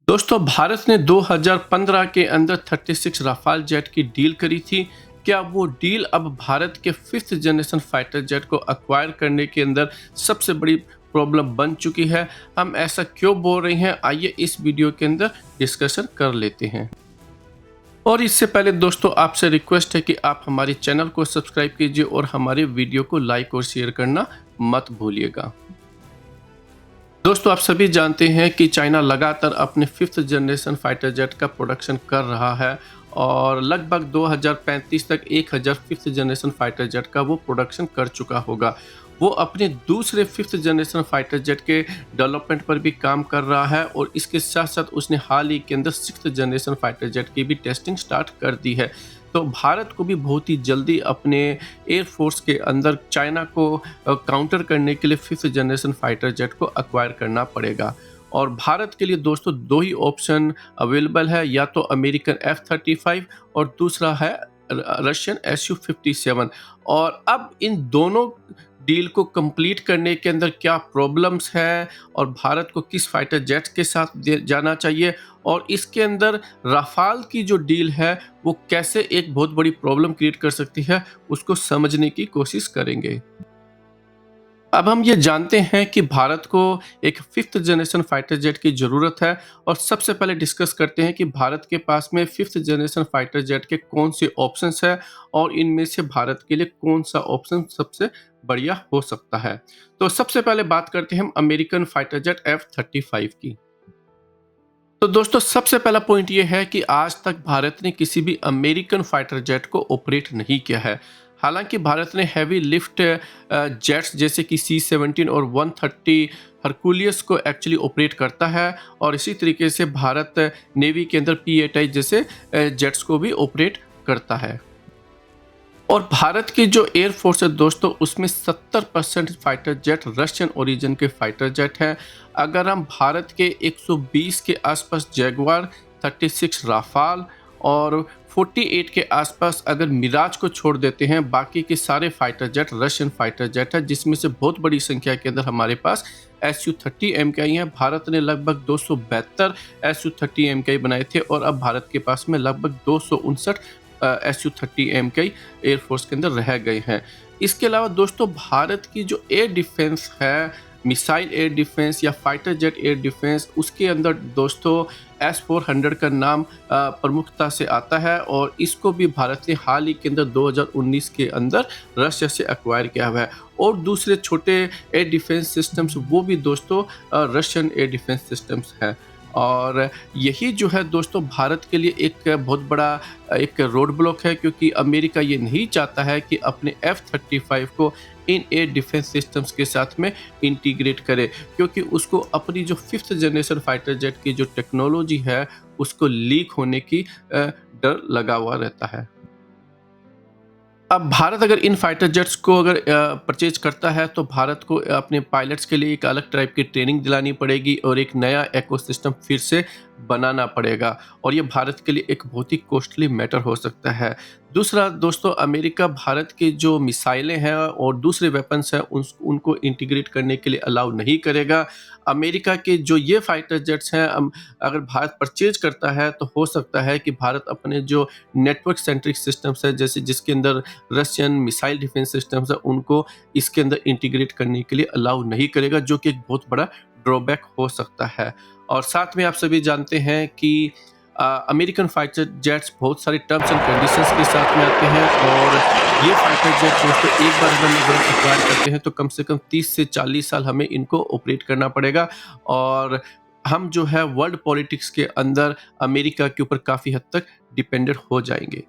दोस्तों, भारत ने 2015 के अंदर 36 राफाल जेट की डील करी थी। क्या वो डील अब भारत के 5th जनरेशन फाइटर जेट को एक्वायर करने के अंदर सबसे बड़ी प्रॉब्लम बन चुकी है? हम ऐसा क्यों बोल रहे हैं? आइए इस वीडियो के अंदर डिस्कशन कर लेते हैं। और इससे पहले दोस्तों, आपसे रिक्वेस्ट है कि आप हमारे चैनल को सब्सक्राइब कीजिए और हमारे वीडियो को लाइक और शेयर करना मत भूलिएगा। दोस्तों, आप सभी जानते हैं कि चाइना लगातार अपने 5th जनरेशन फाइटर जेट का प्रोडक्शन कर रहा है और लगभग 2035 तक 1000 5th जनरेशन फाइटर जेट का वो प्रोडक्शन कर चुका होगा। वो अपने दूसरे 5th जनरेशन फाइटर जेट के डेवलपमेंट पर भी काम कर रहा है और इसके साथ-साथ उसने हाल ही के अंदर 6th जनरेशन फाइटर जेट की भी टेस्टिंग स्टार्ट कर दी है। तो भारत को भी बहुत ही जल्दी अपने एयर फोर्स के अंदर चाइना को काउंटर करने के लिए 5th जनरेशन फाइटर जेट को एक्वायर करना पड़ेगा। और भारत के लिए दोस्तों 2 ही ऑप्शन अवेलेबल है, या तो अमेरिकन F-35 और दूसरा है रशियन Su-57। और अब इन दोनों डील को कंप्लीट करने के अंदर क्या प्रॉब्लम्स है और भारत को किस फाइटर जेट के साथ जाना चाहिए, और इसके अंदर राफाल की जो डील है वो कैसे एक बहुत बड़ी प्रॉब्लम क्रिएट कर सकती है, उसको समझने की कोशिश करेंगे। अब हम ये जानते हैं कि भारत को एक 5th जनरेशन फाइटर जेट की ज़रूरत है, और सबसे पहले डिस्कस करते हैं कि भारत के पास में 5th जनरेशन फाइटर जेट के कौन से ऑप्शंस हैं और इनमें से भारत के लिए कौन सा ऑप्शन सबसे बढ़िया हो सकता है। तो सबसे पहले बात करते हैं हम अमेरिकन फाइटर जेट F-35 की। तो दोस्तों, सबसे पहला पॉइंट ये है कि आज तक भारत ने किसी भी अमेरिकन फाइटर जेट को ऑपरेट नहीं किया है। हालांकि भारत ने हैवी लिफ्ट जेट्स जैसे कि C-17 और 130 हरकुलियस को एक्चुअली ऑपरेट करता है, और इसी तरीके से भारत नेवी के अंदर P-8I जैसे जेट्स को भी ऑपरेट करता है। और भारत की जो एयर फोर्स है दोस्तों, उसमें 70% फाइटर जेट रशियन ओरिजिन के फाइटर जेट हैं। अगर हम भारत के 120 के आसपास जैगुआर, 36 राफाल और 48 के आसपास अगर मिराज को छोड़ देते हैं, बाकी के सारे fighter jet Russian fighter jet है, जिसमें से बहुत बड़ी संख्या के अंदर हमारे पास Su-30 MKI है। भारत ने लगभग 272 Su-30 MKI बनाए थे, और अब भारत के पास में लगभग 259 Su-30 MKI एयरफोर्स के अंदर रह गए हैं। इसके अलावा दोस्तों, भारत की जो एयर डिफेंस है, मिसाइल एयर डिफेंस या फाइटर जेट एयर डिफेंस, उसके अंदर दोस्तों S-400 का नाम प्रमुखता से आता है, और इसको भी भारत ने हाल ही के अंदर 2019 के अंदर रशिया से एक्वायर किया हुआ है। और दूसरे छोटे एयर डिफेंस सिस्टम्स वो भी दोस्तों रशियन एयर डिफेंस सिस्टम्स हैं। और यही जो है दोस्तों भारत के लिए एक बहुत बड़ा एक रोड ब्लॉक है, क्योंकि अमेरिका ये नहीं चाहता है कि अपने F-35 को इन एयर डिफेंस सिस्टम्स के साथ में इंटीग्रेट करे, क्योंकि उसको अपनी जो 5th जनरेशन फाइटर जेट की जो टेक्नोलॉजी है उसको लीक होने की डर लगा हुआ रहता है। अब भारत अगर इन फाइटर जेट्स को अगर परचेज करता है, तो भारत को अपने पायलट्स के लिए एक अलग टाइप की ट्रेनिंग दिलानी पड़ेगी और एक नया इकोसिस्टम फिर से बनाना पड़ेगा, और ये भारत के लिए एक बहुत ही कॉस्टली मैटर हो सकता है। दूसरा दोस्तों, अमेरिका भारत की जो मिसाइलें हैं और दूसरे वेपन्स हैं उनको इंटीग्रेट करने के लिए अलाउ नहीं करेगा। अमेरिका के जो ये फाइटर जेट्स हैं, अगर भारत परचेज करता है, तो हो सकता है कि भारत अपने जो नेटवर्क सेंट्रिक सिस्टम्स है, जैसे जिसके अंदर रशियन मिसाइल डिफेंस सिस्टम्स है, उनको इसके अंदर इंटीग्रेट करने के लिए अलाउ नहीं करेगा, जो कि एक बहुत बड़ा ड्रॉबैक हो सकता है। और साथ में आप सभी जानते हैं कि अमेरिकन फाइटर जेट्स बहुत सारे टर्म्स एंड कंडीशंस के साथ में आते हैं, और ये फाइटर जेट दोस्तों एक बार अगर एक्वायर करते हैं, तो कम से कम 30 से 40 साल हमें इनको ऑपरेट करना पड़ेगा, और हम जो है वर्ल्ड पॉलिटिक्स के अंदर अमेरिका के ऊपर काफ़ी हद तक डिपेंडेंट हो जाएंगे।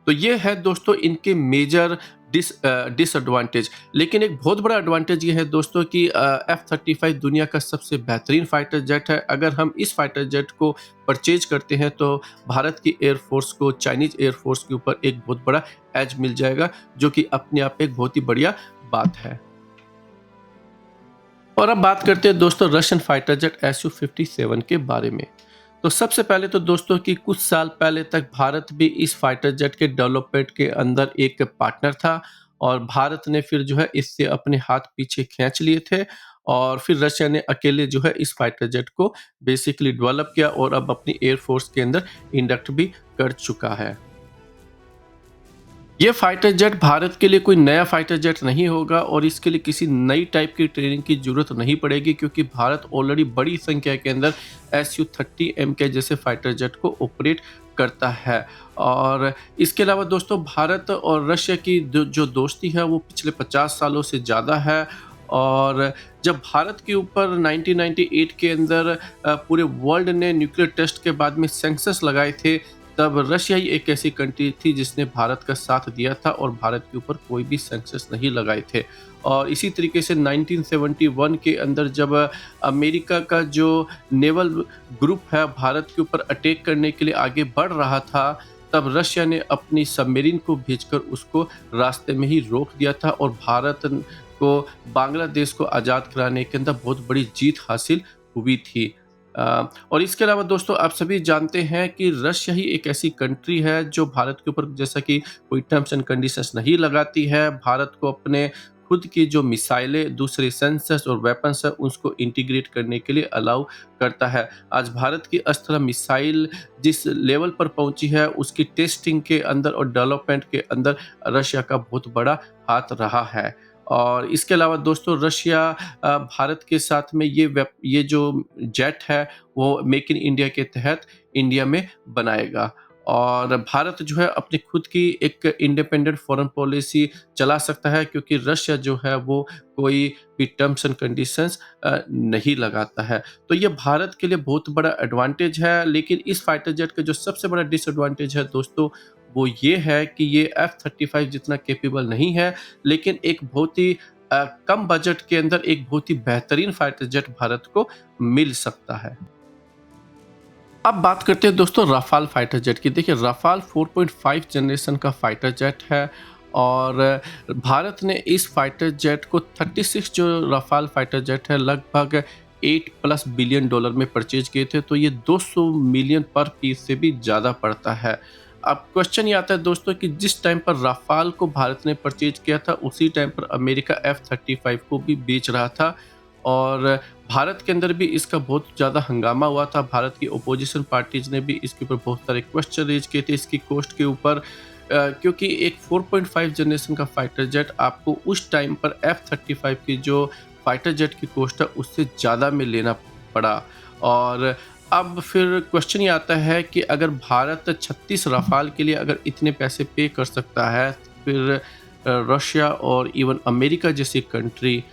तो ये है दोस्तों इनके मेजर डिसएडवांटेज। लेकिन एक बहुत बड़ा एडवांटेज ये है दोस्तों कि F-35 दुनिया का सबसे बेहतरीन फाइटर जेट है। अगर हम इस फाइटर जेट को परचेज करते हैं, तो भारत की एयरफोर्स को चाइनीज एयरफोर्स के ऊपर एक बहुत बड़ा एज मिल जाएगा, जो कि अपने आप एक बहुत ही बढ़िया बात है। और अब बात करते हैं दोस्तों रशियन फाइटर जेट Su-57 के बारे में। तो सबसे पहले तो दोस्तों कि कुछ साल पहले तक भारत भी इस फाइटर जेट के डेवलपमेंट के अंदर एक पार्टनर था, और भारत ने फिर जो है इससे अपने हाथ पीछे खींच लिए थे, और फिर रशिया ने अकेले जो है इस फाइटर जेट को बेसिकली डेवलप किया और अब अपनी एयरफोर्स के अंदर इंडक्ट भी कर चुका है। ये फाइटर जेट भारत के लिए कोई नया फाइटर जेट नहीं होगा और इसके लिए किसी नई टाइप की ट्रेनिंग की जरूरत नहीं पड़ेगी, क्योंकि भारत ऑलरेडी बड़ी संख्या के अंदर Su-30M के जैसे फाइटर जेट को ऑपरेट करता है। और इसके अलावा दोस्तों, भारत और रशिया की जो दोस्ती है वो पिछले 50 सालों से ज़्यादा है। और जब भारत के ऊपर 1998 के अंदर पूरे वर्ल्ड ने न्यूक्लियर टेस्ट के बाद में सैंक्शंस लगाए थे, तब रशिया ही एक ऐसी कंट्री थी जिसने भारत का साथ दिया था और भारत के ऊपर कोई भी सैंक्शंस नहीं लगाए थे। और इसी तरीके से 1971 के अंदर जब अमेरिका का जो नेवल ग्रुप है भारत के ऊपर अटैक करने के लिए आगे बढ़ रहा था, तब रशिया ने अपनी सबमरीन को भेजकर उसको रास्ते में ही रोक दिया था और भारत को बांग्लादेश को आज़ाद कराने के अंदर बहुत बड़ी जीत हासिल हुई थी। और इसके अलावा दोस्तों, आप सभी जानते हैं कि रशिया ही एक ऐसी कंट्री है जो भारत के ऊपर जैसा कि कोई टर्म्स एंड कंडीशंस नहीं लगाती है। भारत को अपने खुद की जो मिसाइलें, दूसरे सेंसर्स और वेपन्स है उसको इंटीग्रेट करने के लिए अलाउ करता है। आज भारत की अस्त्र मिसाइल जिस लेवल पर पहुंची है, उसकी टेस्टिंग के अंदर और डेवलपमेंट के अंदर रशिया का बहुत बड़ा हाथ रहा है। और इसके अलावा दोस्तों, रशिया भारत के साथ में ये जो जेट है वो मेक इन इंडिया के तहत इंडिया में बनाएगा। और भारत जो है अपनी खुद की एक इंडिपेंडेंट फॉरेन पॉलिसी चला सकता है, क्योंकि रशिया जो है वो कोई भी टर्म्स एंड कंडीशंस नहीं लगाता है। तो ये भारत के लिए बहुत बड़ा एडवांटेज है। लेकिन इस फाइटर जेट का जो सबसे बड़ा डिसएडवांटेज है दोस्तों, वो ये है कि ये F-35 जितना कैपेबल नहीं है, लेकिन एक बहुत ही कम बजट के अंदर एक बहुत ही बेहतरीन फाइटर जेट भारत को मिल सकता है। अब बात करते हैं दोस्तों राफाल फाइटर जेट की। देखिए, राफाल 4.5 जनरेशन का फाइटर जेट है और भारत ने इस फाइटर जेट को 36 जो राफाल फाइटर जेट है लगभग 8+ बिलियन डॉलर में परचेज किए थे, तो ये 200 मिलियन पर पीस से भी ज़्यादा पड़ता है। अब क्वेश्चन ये आता है दोस्तों कि जिस टाइम पर राफाल को भारत ने परचेज किया था, उसी टाइम पर अमेरिका F-35 को भी बेच रहा था और भारत के अंदर भी इसका बहुत ज़्यादा हंगामा हुआ था। भारत की ओपोजिशन पार्टीज ने भी इसके ऊपर बहुत सारे क्वेश्चन रेज किए थे इसकी कॉस्ट के ऊपर, क्योंकि एक 4.5 जनरेशन का फाइटर जेट आपको उस टाइम पर F-35 की जो फाइटर जेट की कॉस्ट है उससे ज़्यादा में लेना पड़ा। और अब फिर क्वेश्चन ये आता है कि अगर भारत 36 राफाल के लिए अगर इतने पैसे पे कर सकता है, फिर रशिया और इवन अमेरिका जैसी कंट्री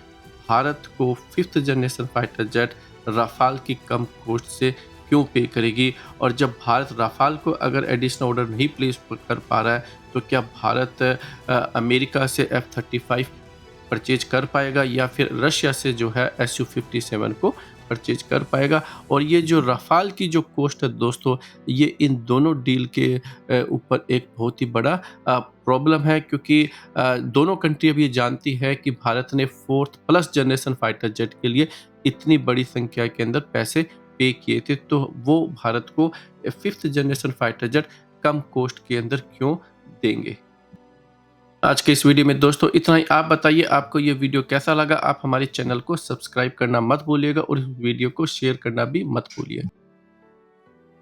भारत को 5th generation fighter jet Rafale की कम कॉस्ट से क्यों पे करेगी? और जब भारत राफाल को अगर एडिशनल ऑर्डर नहीं प्लेस कर पा रहा है, तो क्या भारत अमेरिका से F-35 परचेज कर पाएगा या फिर रशिया से जो है Su-57 को परचेज कर पाएगा? और ये जो राफाल की जो कॉस्ट है दोस्तों, ये इन दोनों डील के ऊपर एक बहुत ही बड़ा प्रॉब्लम है, क्योंकि दोनों कंट्री अब ये जानती है कि भारत ने 4th+ जनरेशन फाइटर जेट के लिए इतनी बड़ी संख्या के अंदर पैसे पे किए थे, तो वो भारत को 5th जनरेशन फाइटर जेट कम कॉस्ट के अंदर क्यों देंगे? आज के इस वीडियो में दोस्तों इतना ही। आप बताइए आपको ये वीडियो कैसा लगा? आप हमारे चैनल को सब्सक्राइब करना मत भूलिएगा और इस वीडियो को शेयर करना भी मत भूलिए।